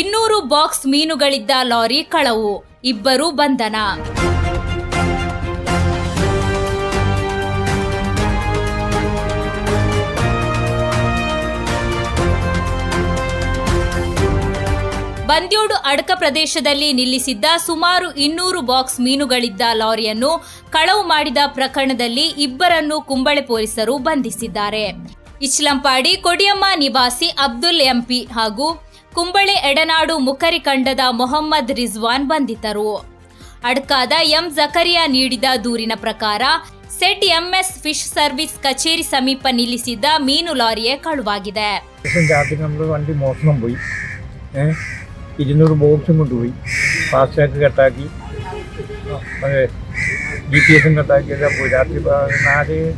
200 box ಮೀನುಗಳಿದ್ದ lorry ಕಳವು, ಇಬ್ಬರು ಬಂಧನ. ಬಂದ್ಯೋಡು ಅಡಕ ಪ್ರದೇಶದಲ್ಲಿ ನಿಲ್ಲಿಸಿದ್ದ ಸುಮಾರು 200 ಬಾಕ್ಸ್ ಮೀನುಗಳಿದ್ದ ಲಾರಿಯನ್ನು ಕಳವು ಮಾಡಿದ ಪ್ರಕರಣದಲ್ಲಿ ಇಬ್ಬರನ್ನು ಕುಂಬಳೆ ಪೊಲೀಸರು ಬಂಧಿಸಿದ್ದಾರೆ. ಇಚ್ಲಂಪಾಡಿ ಕೊಡಿಯಮ್ಮ ನಿವಾಸಿ ಅಬ್ದುಲ್ ಎಂಪಿ ಹಾಗೂ ಕುಂಬಳೆ ಎಡನಾಡು ಮುಖರಿಕಂಡದ ಮೊಹಮ್ಮದ್ ರಿಜ್ವಾನ್ ಬಂಧಿತರು. ಅಡ್ಕಾದ ಎಂ ಜಕರಿಯಾ ನೀಡಿದ ದೂರಿನ ಪ್ರಕಾರ ಸೆಟ್ ಎಂಎಸ್ ಫಿಶ್ ಸರ್ವಿಸ್ ಕಚೇರಿ ಸಮೀಪ ನಿಲ್ಲಿಸಿದ್ದ ಮೀನು ಲಾರಿಯೇ ಕಳುವಾಗಿದೆ. 200 ബോക്സും കൊണ്ടുപോയി, ഫാസ്ടാഗ് കട്ടാക്കി, GPS കട്ടാക്കിയെല്ലാം പോയി. രാത്രി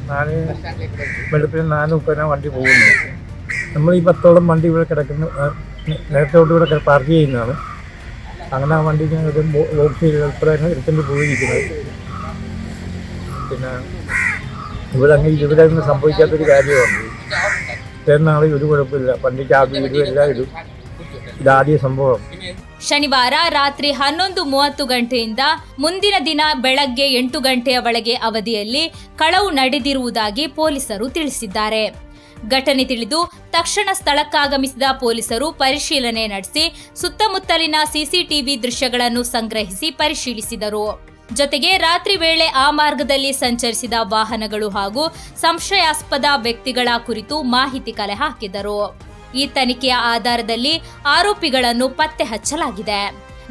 4 വെളുപ്പിന് 4:30 വണ്ടി പോകുന്നു. നമ്മൾ ഈ 10ഓളം വണ്ടി ഇവിടെ കിടക്കുന്നു, നേരത്തോട്ട് ഇവിടെ പാർക്ക് ചെയ്യുന്നതാണ്. അങ്ങനെ ആ വണ്ടി ഒരു ബോക്സ് ഉൾപ്പെടെ എടുത്തുകൊണ്ട് പോയിരിക്കുന്നത്. പിന്നെ ഇവിടെ അങ്ങനെ ഇവിടെ ഒന്നും സംഭവിക്കാത്തൊരു കാര്യമാണ്. ഇത്രയും നാളെ ഒരു കുഴപ്പമില്ല, വണ്ടിക്ക് ആദ്യം ഇടും എല്ലാം ഇടും. ಇದಾದ ಸಂಭವ. ಶನಿವಾರ ರಾತ್ರಿ 11:30 ಗಂಟೆಯಿಂದ ಮುಂದಿನ ದಿನ ಬೆಳಗ್ಗೆ 8 ಗಂಟೆಯ ಒಳಗೆ ಅವಧಿಯಲ್ಲಿ ಕಳವು ನಡೆದಿರುವುದಾಗಿ ಪೊಲೀಸರು ತಿಳಿಸಿದ್ದಾರೆ. ಘಟನೆ ತಿಳಿದು ತಕ್ಷಣ ಸ್ಥಳಕ್ಕಾಗಮಿಸಿದ ಪೊಲೀಸರು ಪರಿಶೀಲನೆ ನಡೆಸಿ ಸುತ್ತಮುತ್ತಲಿನ ಸಿಸಿಟಿವಿ ದೃಶ್ಯಗಳನ್ನು ಸಂಗ್ರಹಿಸಿ ಪರಿಶೀಲಿಸಿದರು. ಜೊತೆಗೆ ರಾತ್ರಿ ವೇಳೆ ಆ ಮಾರ್ಗದಲ್ಲಿ ಸಂಚರಿಸಿದ ವಾಹನಗಳು ಹಾಗೂ ಸಂಶಯಾಸ್ಪದ ವ್ಯಕ್ತಿಗಳ ಕುರಿತು ಮಾಹಿತಿ ಕಲೆ ಹಾಕಿದರು. ಈ ತನಿಖೆಯ ಆಧಾರದಲ್ಲಿ ಆರೋಪಿಗಳನ್ನು ಪತ್ತೆ ಹಚ್ಚಲಾಗಿದೆ.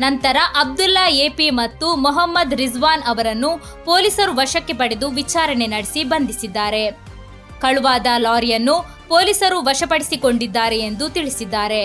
ನಂತರ ಅಬ್ದುಲ್ಲಾ ಎಪಿ ಮತ್ತು ಮೊಹಮ್ಮದ್ ರಿಜ್ವಾನ್ ಅವರನ್ನು ಪೊಲೀಸರು ವಶಕ್ಕೆ ಪಡೆದು ವಿಚಾರಣೆ ನಡೆಸಿ ಬಂಧಿಸಿದ್ದಾರೆ. ಕಳುವಾದ ಲಾರಿಯನ್ನು ಪೊಲೀಸರು ವಶಪಡಿಸಿಕೊಂಡಿದ್ದಾರೆ ಎಂದು ತಿಳಿಸಿದ್ದಾರೆ.